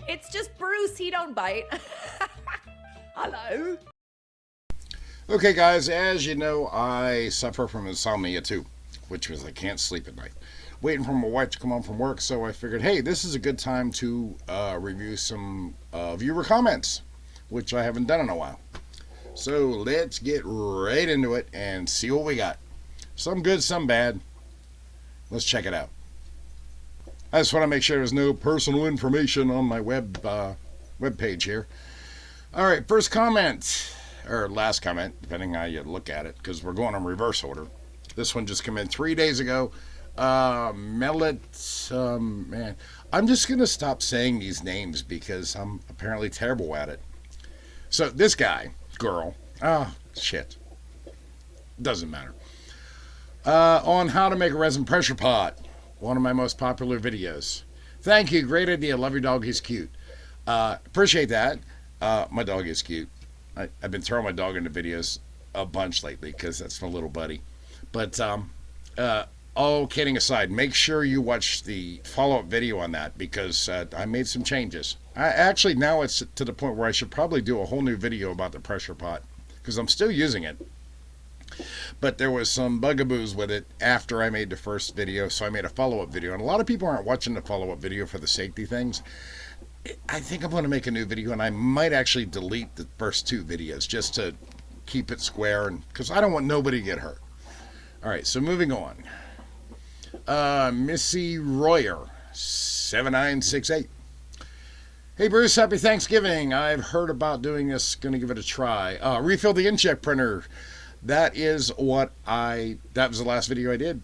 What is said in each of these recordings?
It's just Bruce, he don't bite. Hello. Okay guys, as you know, I suffer from insomnia too, which was I can't sleep at night. Waiting for my wife to come home from work, so I figured, hey, this is a good time to review some viewer comments, which I haven't done in a while. So let's get right into it and see what we got. Some good, some bad. Let's check it out. I just want to make sure there's no personal information on my web page here. All right, first comment, or last comment, depending how you look at it, because we're going in reverse order. This one just came in 3 days ago. Man, I'm just going to stop saying these names because I'm apparently terrible at it. So this guy, girl, shit, doesn't matter. On how to make a resin pressure pot, one of my most popular videos. Thank you, great idea, love your dog, he's cute. Appreciate that. My dog is cute. I've been throwing my dog into videos a bunch lately because that's my little buddy. But all kidding aside, make sure you watch the follow-up video on that because I made some changes. Actually, now it's to the point where I should probably do a whole new video about the pressure pot because I'm still using it. But there was some bugaboos with it after I made the first video, so I made a follow-up video. And a lot of people aren't watching the follow-up video for the safety things. I think I'm going to make a new video, and I might actually delete the first 2 videos just to keep it square, and because I don't want nobody to get hurt. All right, so moving on. Missy Royer, 7968. Hey Bruce, happy Thanksgiving. I've heard about doing this. Going to give it a try. Refill the inkjet printer. That was the last video I did.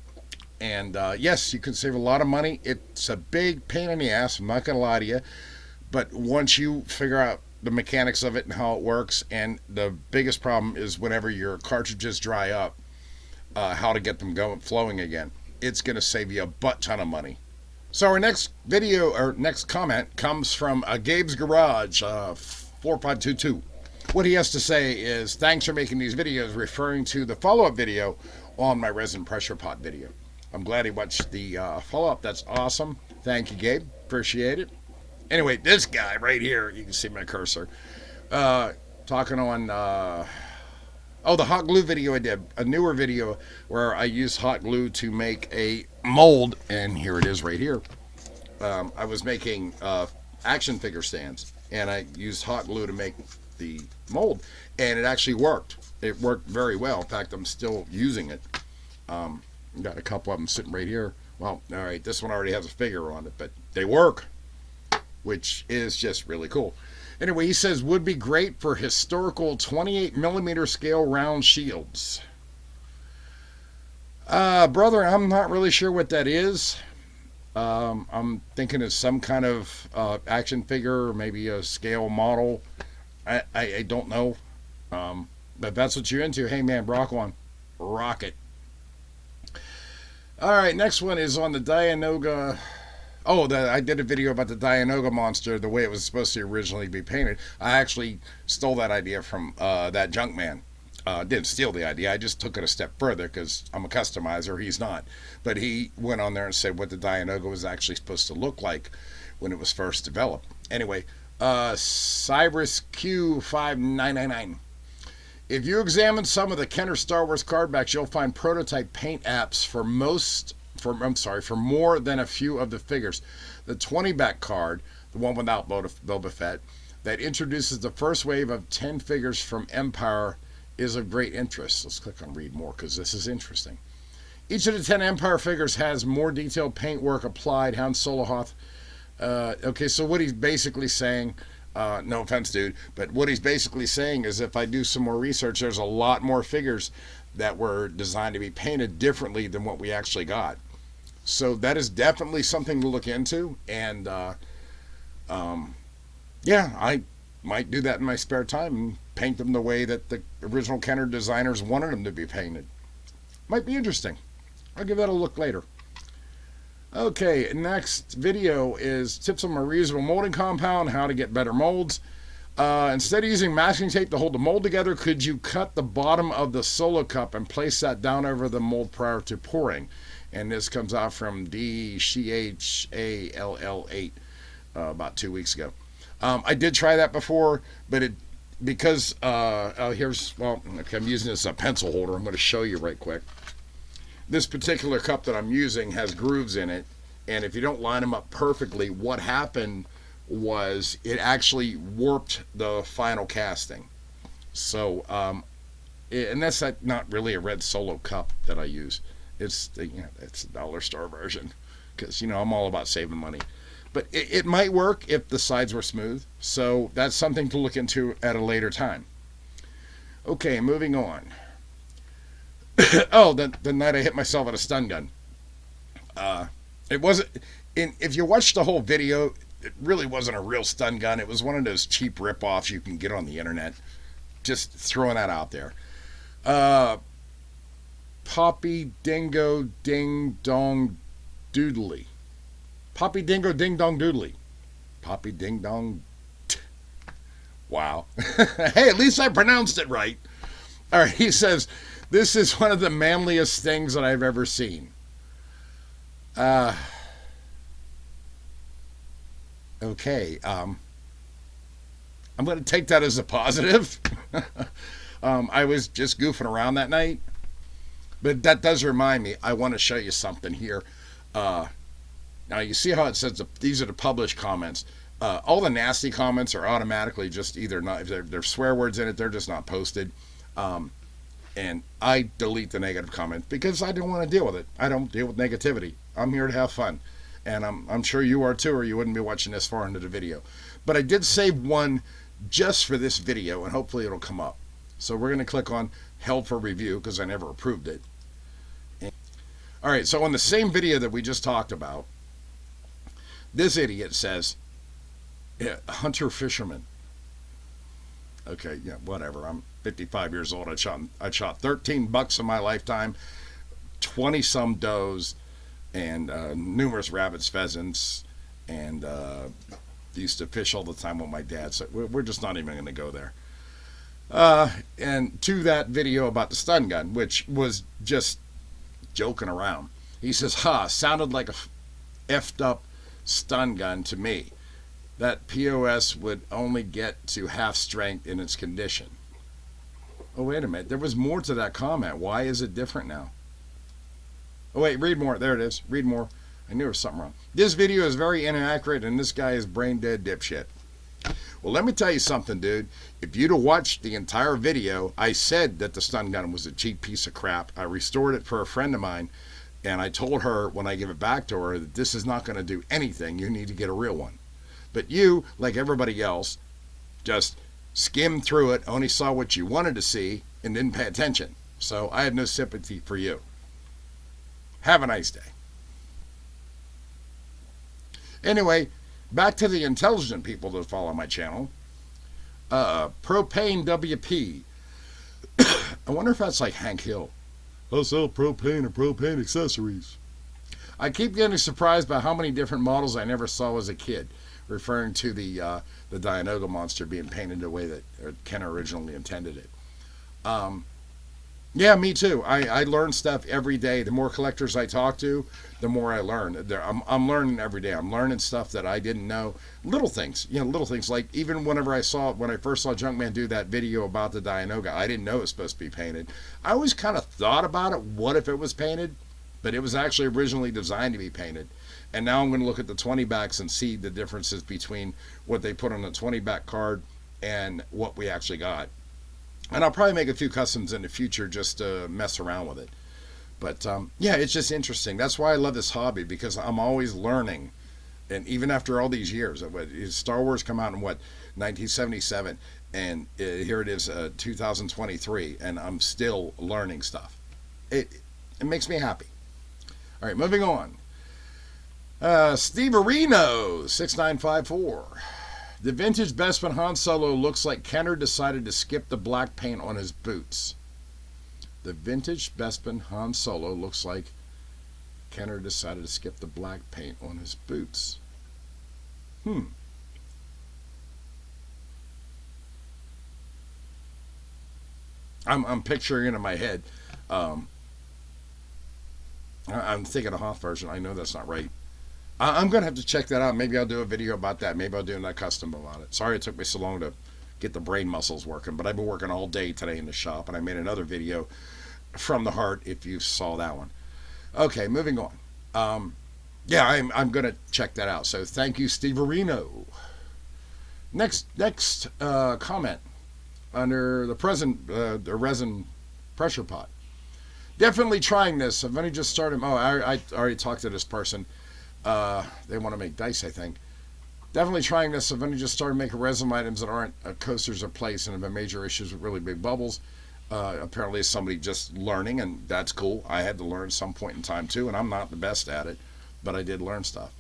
And yes, you can save a lot of money. It's a big pain in the ass, I'm not going to lie to you. But once you figure out the mechanics of it and how it works, and the biggest problem is whenever your cartridges dry up, how to get them flowing again. It's going to save you a butt ton of money. So our next video, or next comment, comes from Gabe's Garage, 4522. What he has to say is, thanks for making these videos, referring to the follow-up video on my resin pressure pot video. I'm glad he watched the follow-up. That's awesome. Thank you, Gabe. Appreciate it. Anyway, this guy right here, you can see my cursor, talking on, the hot glue video I did, a newer video where I used hot glue to make a mold, and here it is right here. I was making action figure stands, and I used hot glue to make the mold, and it actually worked. It worked very well. In fact, I'm still using it. Got a couple of them sitting right here. Well, all right, this one already has a figure on it, but they work, which is just really cool. Anyway, he says, would be great for historical 28mm scale round shields. Brother, I'm not really sure what that is. I'm thinking it's some kind of action figure, or maybe a scale model. I don't know. But that's what you're into. Hey man, rock on. Rock it. Alright, next one is on the Dianoga. I did a video about the Dianoga monster, the way it was supposed to originally be painted. I actually stole that idea from that junk man. Didn't steal the idea, I just took it a step further because I'm a customizer, he's not. But he went on there and said what the Dianoga was actually supposed to look like when it was first developed. Anyway, Cyrus Q5999. If you examine some of the Kenner Star Wars card backs, you'll find prototype paint apps for more than a few of the figures. The 20 back card, the one without Boba Fett, that introduces the first wave of 10 figures from Empire is of great interest. Let's click on read more because this is interesting. Each of the 10 Empire figures has more detailed paintwork applied. Han Solo Hoth. Okay, so what he's basically saying, no offense, dude, but what he's basically saying is if I do some more research, there's a lot more figures that were designed to be painted differently than what we actually got. So that is definitely something to look into, and yeah, I might do that in my spare time and paint them the way that the original Kenner designers wanted them to be painted. Might be interesting. I'll give that a look later. Okay, next video is tips on my reusable molding compound, how to get better molds. Instead of using masking tape to hold the mold together, could you cut the bottom of the solo cup and place that down over the mold prior to pouring? And this comes out from DCHALL8 about 2 weeks ago. I did try that before, but it because here's well, okay, I'm using this pencil holder. I'm going to show you right quick. This particular cup that I'm using has grooves in it, and if you don't line them up perfectly, what happened was it actually warped the final casting. So, and that's not really a red Solo cup that I use. It's a dollar store version because I'm all about saving money. But it might work if the sides were smooth. So that's something to look into at a later time. Okay, moving on. Oh, the night I hit myself with a stun gun. It wasn't. If you watch the whole video, it really wasn't a real stun gun. It was one of those cheap rip-offs you can get on the internet. Just throwing that out there. Poppy Dingo Ding Dong Doodly. Poppy Dingo Ding Dong Doodly. Poppy Ding Dong. Wow. Hey, at least I pronounced it right. All right, he says, this is one of the manliest things that I've ever seen. Okay. I'm going to take that as a positive. I was just goofing around that night. But that does remind me, I want to show you something here. Now, you see how it says these are the published comments. All the nasty comments are automatically just either not, if there's swear words in it, they're just not posted. And I delete the negative comments because I don't want to deal with it. I don't deal with negativity. I'm here to have fun. And I'm sure you are too, or you wouldn't be watching this far into the video. But I did save one just for this video, and hopefully it'll come up. So we're going to click on Held for Review because I never approved it. All right, so on the same video that we just talked about, this idiot says, yeah, hunter fisherman. Okay, yeah, whatever. I'm 55 years old. I shot 13 bucks in my lifetime, 20 some does, and numerous rabbits, pheasants, and used to fish all the time with my dad. So we're just not even going to go there. And to that video about the stun gun, which was just joking around, he says, sounded like a effed up stun gun to me. That POS would only get to half strength in its condition. Oh, wait a minute. There was more to that comment. Why is it different now? Oh, wait, read more. There it is. Read more. I knew there was something wrong. This video is very inaccurate, and this guy is brain dead dipshit. Well, let me tell you something, dude. If you'd have watched the entire video, I said that the stun gun was a cheap piece of crap. I restored it for a friend of mine, and I told her when I give it back to her that this is not going to do anything. You need to get a real one. But you, like everybody else, just skimmed through it, only saw what you wanted to see, and didn't pay attention. So I have no sympathy for you. Have a nice day. Anyway, back to the intelligent people that follow my channel. Propane WP. I wonder if that's like Hank Hill. I sell propane and propane accessories. I keep getting surprised by how many different models I never saw as a kid, referring to the Dianoga monster being painted the way that Ken originally intended it. Yeah, me too. I learn stuff every day. The more collectors I talk to, the more I learn. I'm learning every day. I'm learning stuff that I didn't know. Little things, little things like even when I first saw Junkman do that video about the Dianoga, I didn't know it was supposed to be painted. I always kind of thought about it, what if it was painted? But it was actually originally designed to be painted. And now I'm going to look at the 20 backs and see the differences between what they put on the 20 back card and what we actually got. And I'll probably make a few customs in the future just to mess around with it. But yeah, it's just interesting. That's why I love this hobby, because I'm always learning. And even after all these years, Star Wars come out in 1977, and here it is, 2023, and I'm still learning stuff. It makes me happy. All right, moving on. Steve Areno, 6954. The vintage Bespin Han Solo looks like Kenner decided to skip the black paint on his boots. The vintage Bespin Han Solo looks like Kenner decided to skip the black paint on his boots. I'm picturing it in my head. I'm thinking a Hoth version. I know that's not right. I'm going to have to check that out. Maybe I'll do a video about that. Maybe I'll do a custom about it. Sorry it took me so long to get the brain muscles working, but I've been working all day today in the shop, and I made another video from the heart if you saw that one. Okay, moving on. Yeah, I'm going to check that out. So thank you, Steve Areno. Next comment under the resin pressure pot. Definitely trying this. I've only just started. Oh, I already talked to this person. They want to make dice, I think. Definitely trying this. I've only just started making resin items that aren't coasters or plates and have been major issues with really big bubbles. Apparently somebody just learning, and that's cool. I had to learn some point in time too, and I'm not the best at it, but I did learn stuff.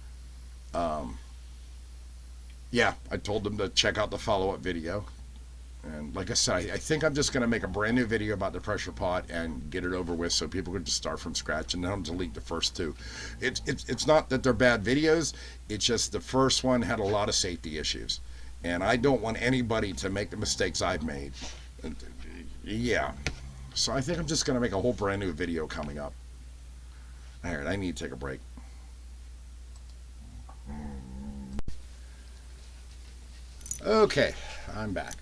Yeah, I told them to check out the follow-up video. And like I said, I think I'm just going to make a brand new video about the pressure pot and get it over with so people can just start from scratch and then I'll delete the first two. It's not that they're bad videos. It's just the first one had a lot of safety issues. And I don't want anybody to make the mistakes I've made. Yeah. So I think I'm just going to make a whole brand new video coming up. All right, I need to take a break. Okay, I'm back.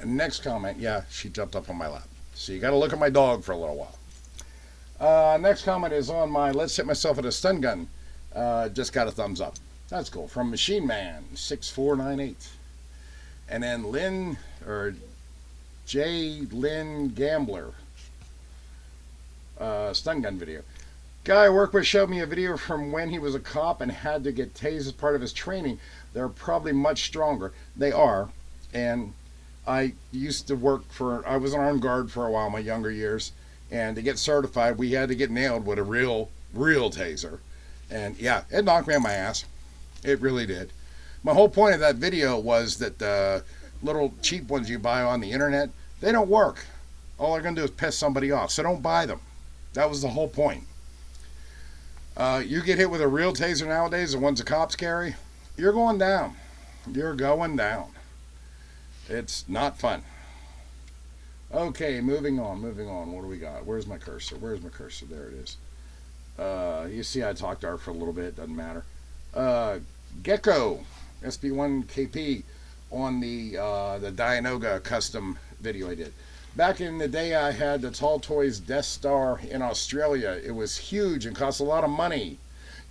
Next comment, yeah, she jumped up on my lap. So you got to look at my dog for a little while. Next comment is on my Let's Hit Myself with a Stun Gun. Just got a thumbs up. That's cool. From Machine Man 6498. And then J. Lynn Gambler. Stun gun video. Guy I work with showed me a video from when he was a cop and had to get tased as part of his training. They're probably much stronger. They are. And I used to I was an armed guard for a while in my younger years, and to get certified, we had to get nailed with a real taser. And yeah, it knocked me on my ass. It really did. My whole point of that video was that the little cheap ones you buy on the internet, they don't work. All they're going to do is piss somebody off, so don't buy them. That was the whole point. You get hit with a real taser nowadays, the ones the cops carry, you're going down. You're going down. It's not fun. Okay, moving on. What do we got? Where's my cursor? There it is. You see I talked to her for a little bit. Doesn't matter. Gecko, SB1KP, on the Dianoga custom video I did. Back in the day, I had the Tall Toys Death Star in Australia. It was huge and cost a lot of money.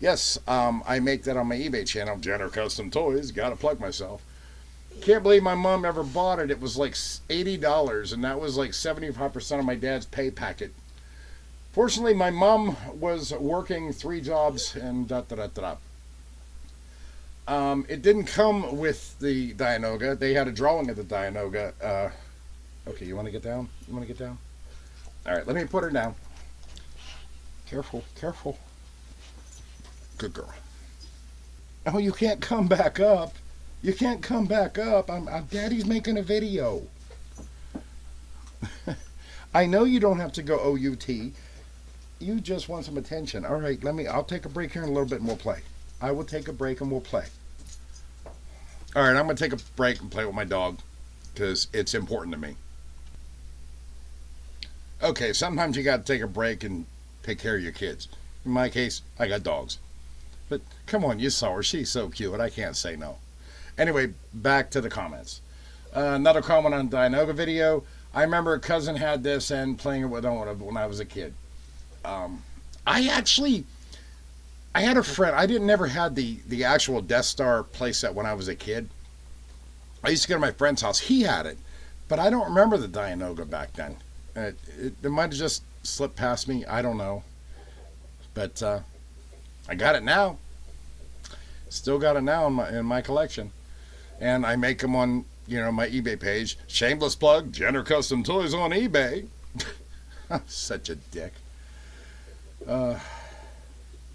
Yes, I make that on my eBay channel, Jenner Custom Toys. Gotta plug myself. Can't believe my mom ever bought it. It was like $80, and that was like 75% of my dad's pay packet. Fortunately, my mom was working 3 jobs and it didn't come with the Dianoga. They had a drawing of the Dianoga. Okay, you want to get down? All right, let me put her down. Careful. Good girl. Oh, you can't come back up. Daddy's making a video. I know you don't have to go OUT. You just want some attention. All right, I'll take a break here in a little bit and we'll play. I will take a break and we'll play. All right, I'm going to take a break and play with my dog because it's important to me. Okay, sometimes you got to take a break and take care of your kids. In my case, I got dogs. But come on, you saw her. She's so cute. I can't say no. Anyway, back to the comments. Another comment on the Dianoga video. I remember a cousin had this and playing it with him when I was a kid. I had a friend. I never had the actual Death Star playset when I was a kid. I used to go to my friend's house. He had it, but I don't remember the Dianoga back then. It might have just slipped past me. I don't know. But I got it now. Still got it now in my collection. And I make them on, my eBay page. Shameless plug, Jenner Custom Toys on eBay. I'm such a dick.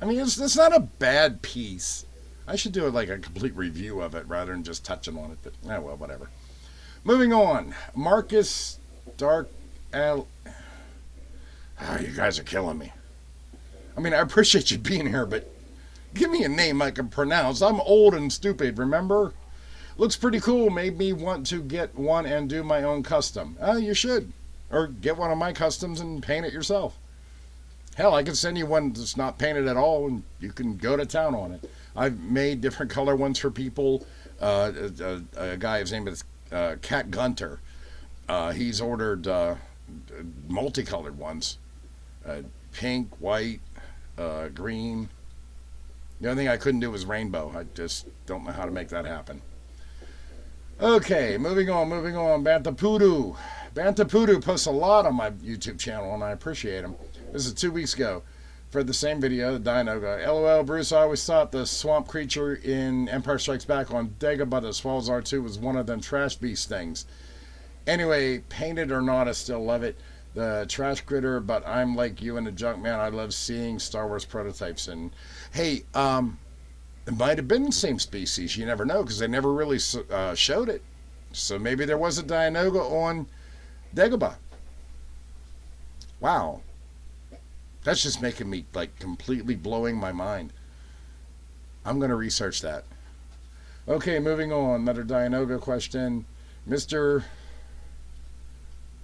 It's not a bad piece. I should do a complete review of it rather than just touching on it. But, well, whatever. Moving on. Marcus Dark Al... Oh, you guys are killing me. I appreciate you being here, but give me a name I can pronounce. I'm old and stupid, remember? Looks pretty cool. Made me want to get one and do my own custom. You should. Or get one of my customs and paint it yourself. Hell, I can send you one that's not painted at all, and you can go to town on it. I've made different color ones for people. A guy, his name is Cat Gunter. He's ordered multicolored ones, pink, white, green. The only thing I couldn't do was rainbow. I just don't know how to make that happen. Okay, moving on. Bantapudu. Bantapudu posts a lot on my YouTube channel, and I appreciate him. This is 2 weeks ago for the same video, the Dianoga. LOL, Bruce, I always thought the swamp creature in Empire Strikes Back on Dagobah as well as R2 was one of them trash beast things. Anyway, painted or not, I still love it. The trash critter, but I'm like you and the junk man. I love seeing Star Wars prototypes. And hey, it might have been the same species. You never know because they never really showed it. So maybe there was a Dianoga on Dagobah. Wow. That's just making me like completely blowing my mind. I'm going to research that. Okay, moving on. Another Dianoga question. Mr.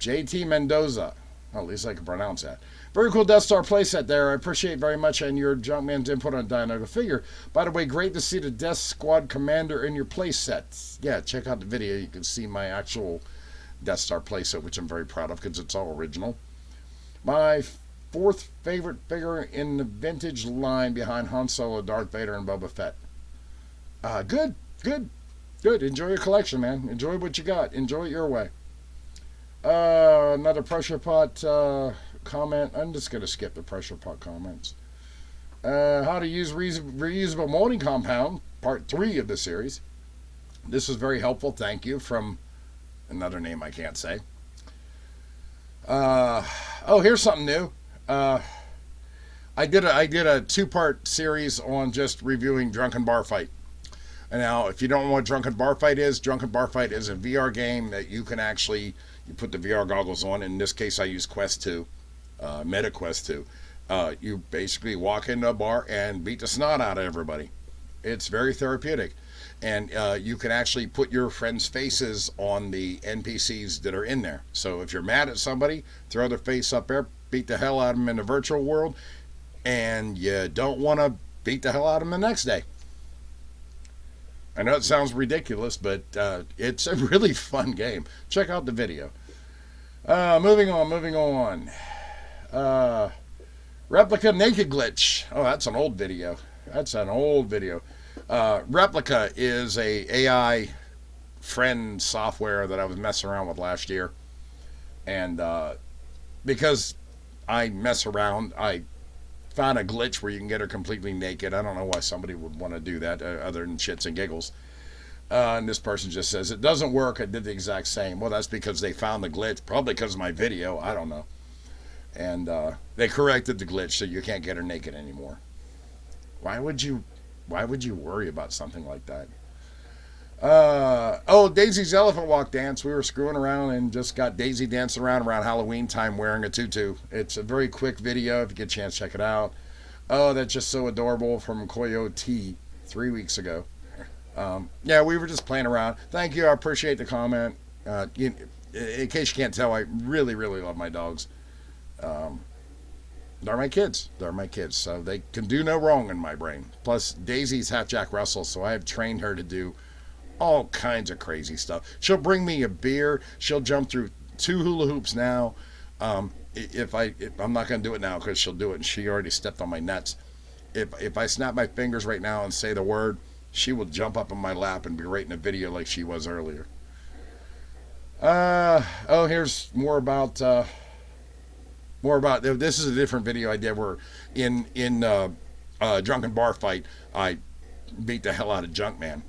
JT Mendoza. Well, at least I can pronounce that. Very cool Death Star playset there. I appreciate very much and your Junkman's input on Dianoga figure. By the way, great to see the Death Squad Commander in your playset. Yeah, check out the video. You can see my actual Death Star playset, which I'm very proud of because it's all original. My fourth favorite figure in the vintage line behind Han Solo, Darth Vader, and Boba Fett. Good. Enjoy your collection, man. Enjoy what you got. Enjoy it your way. Another pressure pot comment. I'm just going to skip the pressure pot comments. How to use reusable molding compound, part 3 of the series. This was very helpful. Thank you. From another name I can't say. Here's something new. I did a 2-part series on just reviewing Drunken Bar Fight. And now, if you don't know what Drunken Bar Fight is a VR game that you can actually, you put the VR goggles on. In this case, I use Quest 2, Meta Quest 2. You basically walk into a bar and beat the snot out of everybody. It's very therapeutic. And you can actually put your friends' faces on the NPCs that are in there. So if you're mad at somebody, throw their face up there, beat the hell out of them in the virtual world, and you don't want to beat the hell out of them the next day. I know it sounds ridiculous, but it's a really fun game. Check out the video. Moving on. Replica Naked Glitch. Oh, that's an old video. Replica is a AI friend software that I was messing around with last year. And because I mess around, I found a glitch where you can get her completely naked. I don't know why somebody would want to do that other than shits and giggles. And this person just says, it doesn't work. I did the exact same. Well, that's because they found the glitch, probably because of my video. I don't know. And they corrected the glitch so you can't get her naked anymore. Why would you worry about something like that? Daisy's Elephant Walk dance. We were screwing around and just got Daisy dancing around Halloween time wearing a tutu. It's a very quick video. If you get a chance, check it out. Oh, that's just so adorable from Coyote 3 weeks ago. We were just playing around. Thank you. I appreciate the comment. In case you can't tell, I really, really love my dogs. They're my kids. So they can do no wrong in my brain. Plus, Daisy's half Jack Russell, so I have trained her to do all kinds of crazy stuff. She'll bring me a beer. She'll jump through 2 hula hoops now. I'm not going to do it now because she'll do it, and she already stepped on my nuts. If I snap my fingers right now and say the word, she will jump up in my lap and be right in a video like she was earlier. Here's more about this is a different video I did where in Drunken Bar Fight I beat the hell out of Junkman.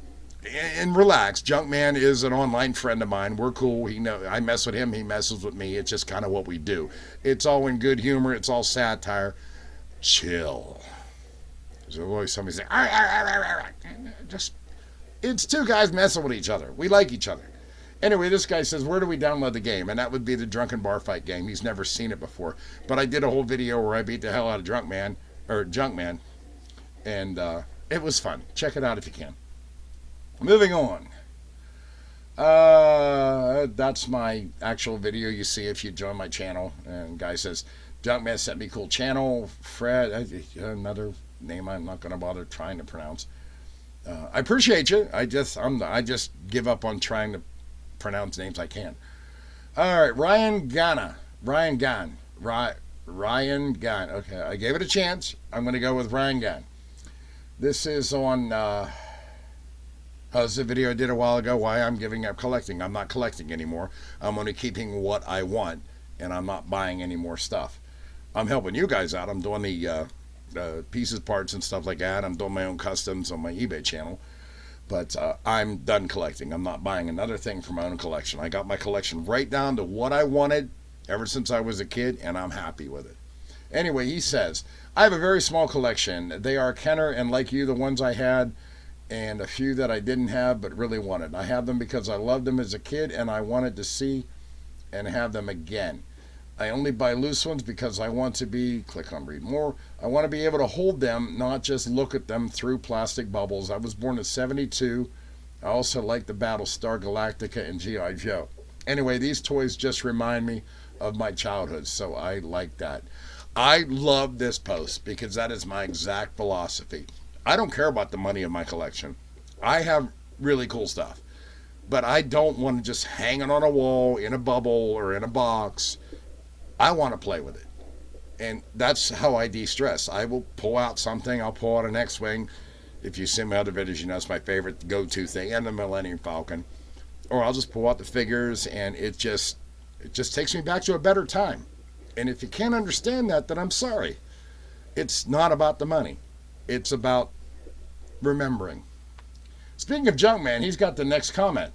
And relax, Junkman is an online friend of mine. We're cool. I mess with him, he messes with me. It's just kind of what we do. It's all in good humor. It's all satire. Chill. There's always somebody saying, just, it's 2 guys messing with each other. We like each other. Anyway, this guy says, where do we download the game? And that would be the Drunken Bar Fight game. He's never seen it before. But I did a whole video where I beat the hell out of Junkman. And it was fun. Check it out if you can. Moving on. That's my actual video you see if you join my channel. And guy says, Junkman sent me cool channel. Fred, another name I'm not going to bother trying to pronounce. I appreciate you. I just give up on trying to pronounce names I can. All right, Ryan Ghana. Ryan Gan. Ryan Gan. Okay, I gave it a chance. I'm going to go with Ryan Gan. This is on. This is a video I did a while ago. Why I'm giving up collecting. I'm not collecting anymore. I'm only keeping what I want, and I'm not buying any more stuff. I'm helping you guys out. I'm doing the pieces, parts, and stuff like that. I'm doing my own customs on my eBay channel. But I'm done collecting. I'm not buying another thing for my own collection. I got my collection right down to what I wanted ever since I was a kid, and I'm happy with it. Anyway, he says, I have a very small collection. They are Kenner and, like you, the ones I had, and a few that I didn't have but really wanted. I have them because I loved them as a kid, and I wanted to see and have them again. I only buy loose ones because I want to be, click on read more, I want to be able to hold them, not just look at them through plastic bubbles. I was born in '72. I also like the Battlestar Galactica and G.I. Joe. Anyway, these toys just remind me of my childhood, so I like that. I love this post because that is my exact philosophy. I don't care about the money in my collection. I have really cool stuff, but I don't want to just hang it on a wall, in a bubble, or in a box. I want to play with it. And that's how I de-stress. I will pull out something. I'll pull out an X-Wing. If you see my other videos, you know it's my favorite go-to thing, and the Millennium Falcon. Or I'll just pull out the figures, and it just takes me back to a better time. And if you can't understand that, then I'm sorry. It's not about the money. It's about remembering. Speaking of Junkman, he's got the next comment.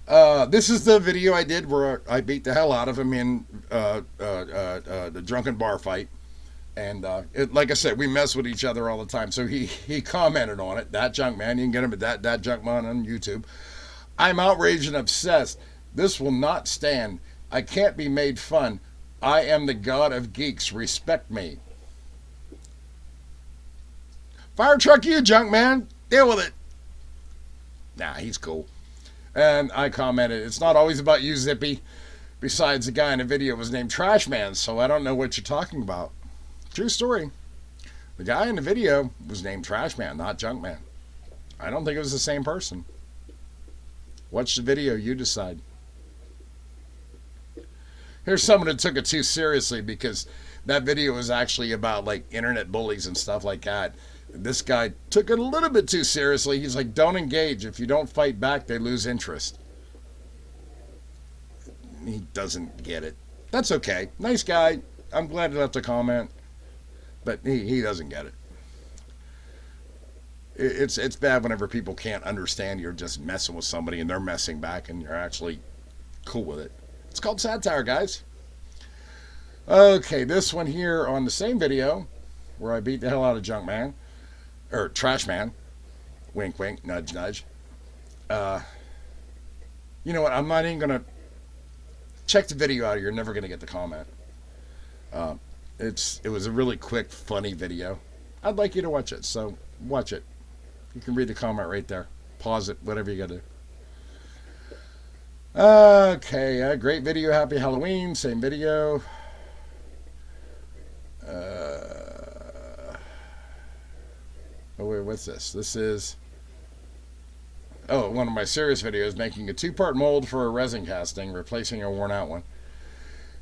This is the video I did where I beat the hell out of him in the drunken bar fight. And like I said, we mess with each other all the time. So he commented on it. That Junkman, you can get him at that Junkman on YouTube. I'm outraged and obsessed. This will not stand. I can't be made fun. I am the god of geeks. Respect me. Fire truck you, Junkman. Deal with it. Nah, he's cool. And I commented, it's not always about you, Zippy. Besides, the guy in the video was named Trashman, so I don't know what you're talking about. True story. The guy in the video was named Trashman, not Junkman. I don't think it was the same person. Watch the video, you decide. Here's someone that took it too seriously because that video was actually about like internet bullies and stuff like that. This guy took it a little bit too seriously. He's like, don't engage. If you don't fight back, they lose interest. He doesn't get it. That's okay. Nice guy. I'm glad he left a comment. But he doesn't get it. It's bad whenever people can't understand you're just messing with somebody and they're messing back and you're actually cool with it. It's called satire, guys. Okay, this one here on the same video where I beat the hell out of Junkman. Or Trashman. Wink, wink, nudge, nudge. You know what? I'm not even going to check the video out. You're never going to get the comment. It was a really quick, funny video. I'd like you to watch it, so watch it. You can read the comment right there. Pause it, whatever you got to do. Okay, great video. Happy Halloween. Same video. Oh, wait, what's this? This is, one of my serious videos, making a 2-part mold for a resin casting, replacing a worn out one.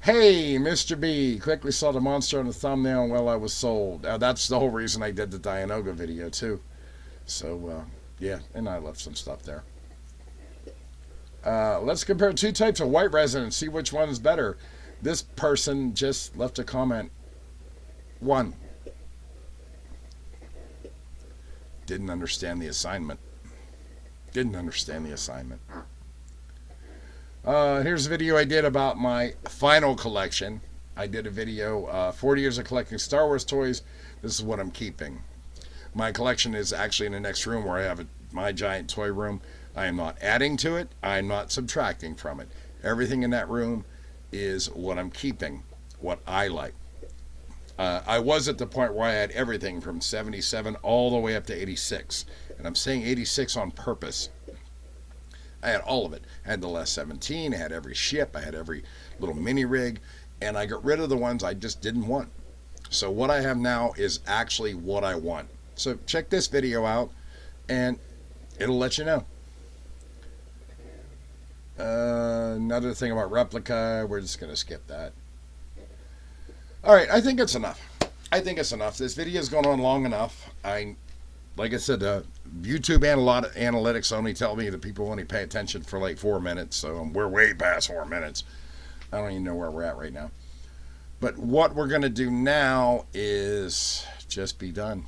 Hey, Mr. B, quickly saw the monster on the thumbnail while I was sold. That's the whole reason I did the Dianoga video, too. So, yeah, and I left some stuff there. Let's compare 2 types of white resin and see which one's better. This person just left a comment. 1. Didn't understand the assignment. Here's a video I did about my final collection. I did a video, 40 years of collecting Star Wars toys. This is what I'm keeping. My collection is actually in the next room where I have my giant toy room. I am not adding to it. I'm not subtracting from it. Everything in that room is what I'm keeping, what I like. I was at the point where I had everything from 77 all the way up to 86. And I'm saying 86 on purpose. I had all of it. I had the less 17. I had every ship. I had every little mini rig. And I got rid of the ones I just didn't want. So what I have now is actually what I want. So check this video out, and it'll let you know. Another thing about replica, we're just going to skip that. All right, I think it's enough. This video's gone on long enough. Like I said, YouTube analytics only tell me that people only pay attention for like 4 minutes, so we're way past 4 minutes. I don't even know where we're at right now. But what we're going to do now is just be done.